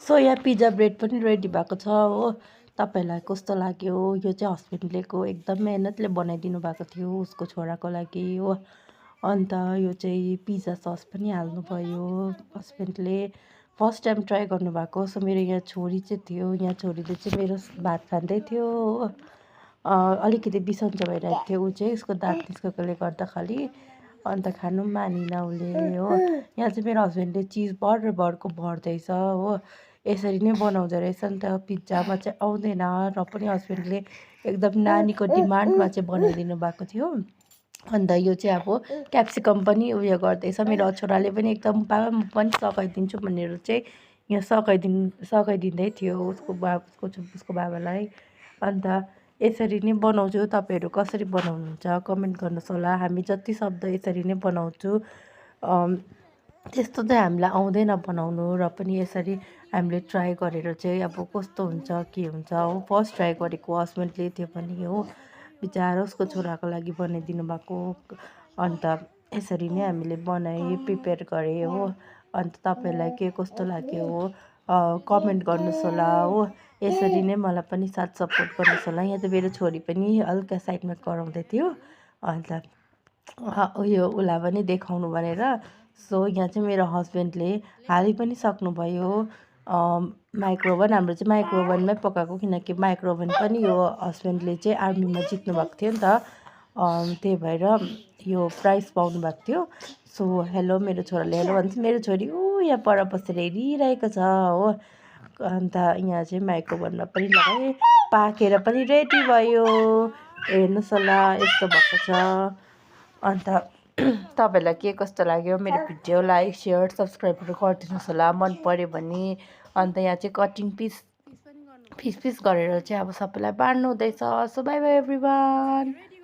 So यहाँ pizza bread पनि ready भएको छ हो। तपाईँहरूलाई कस्तो लाग्यो? यो चाहिँ हस्बेन्डलेको एकदम मेहनतले बनाइदिनु भएको थियो उसको छोराको लागि हो। अन्त यो चाहिँ पिज्जा सस पनि हाल्नुभयो हस्बेन्डले। फर्स्ट टाइम ट्राई गर्नुभएको। सो मेरो यहाँ छोरी चाहिँ थियो, यहाँ छोरीले चाहिँ मेरो भात खाँदै थियो हो। अलिकति बिसन्चो भइरहेको थियो ऊ चाहिँ, उसको दाँत निस्केकोले गर्दा खालि। अन्त खानु पनि मानिन उसले हो। यहाँ चाहिँ मेरो हस्बेन्डले चिज भरको भर्दैछ हो। यसरी नै बनाउँदो रहेछ नि त। पिज्जामा चाहिँ आउँदैन र पनि हस्बेन्डले एकदम नानीको डिमान्डमा चाहिँ बनाइदिनु भएको थियो। अन्त यो चाहिँ अब क्याप्सिकम पनि उयो गर्दैछ। मेरो छोराले पनि एकदम बाबा म पनि सघाइदिन्छु भनेर चाहिँ यहाँ सघाइदिँदै थियो उसको बाबालाई। अन्त यसरी नै बनाउँछु। तपाईँहरू कसरी बनाउनुहुन्छ कमेन्ट गर्नुहोस् होला। हामी जति सक्दो यसरी नै बनाउँछु। त्यस्तो चाहिँ हामीलाई आउँदैन बनाउनु, र पनि यसरी हामीले ट्राई गरेर चाहिँ अब कस्तो हुन्छ के हुन्छ हो। फर्स्ट ट्राई गरेको हस्बेन्डले त्यो पनि हो। बिचारा उसको छोराको लागि बनाइदिनु भएको। अन्त यसरी नै हामीले बनाएँ, प्रिपेयर गरेँ हो। अन्त तपाईँहरूलाई के कस्तो लाग्यो हो कमेन्ट गर्नुहोस् होला हो। यसरी नै मलाई पनि साथ सपोर्ट गर्नुहोस् होला। यहाँ त मेरो छोरी पनि हल्का साइडमा कराउँदै थियो। अन्त उयो उसलाई पनि देखाउनु भनेर। सो यहाँ चाहिँ मेरो हस्बेन्डले हालि पनि सक्नुभयो। माइक्रोओभन हाम्रो चाहिँ माइक्रोओभनमै पकाएको, किनकि माइक्रोओभन पनि यो हस्बेन्डले चाहिँ आर्मीमा जित्नु भएको थियो नि त। त्यही भएर यो प्राइज पाउनु भएको थियो। सो हेलो मेरो छोराले हेलो भन्छ। मेरो छोरी यहाँ पर बसेर हेरिरहेको छ हो। अन्त यहाँ चाहिँ माइक्रोओभनमा पनि लगाएँ, पाकेर पनि रेडी भयो। हेर्नुहोस् होला यस्तो भएको छ। अन्त तपाईँहरूलाई के कस्तो लाग्यो मेरो भिडियो लाइक सेयर सब्सक्राइबहरू गरिदिनुहोस् होला मन पऱ्यो भने। अन्त यहाँ चाहिँ कटिङ पिस गरेर चाहिँ अब सबैलाई बाँड्नु हुँदैछ। So by by everyone.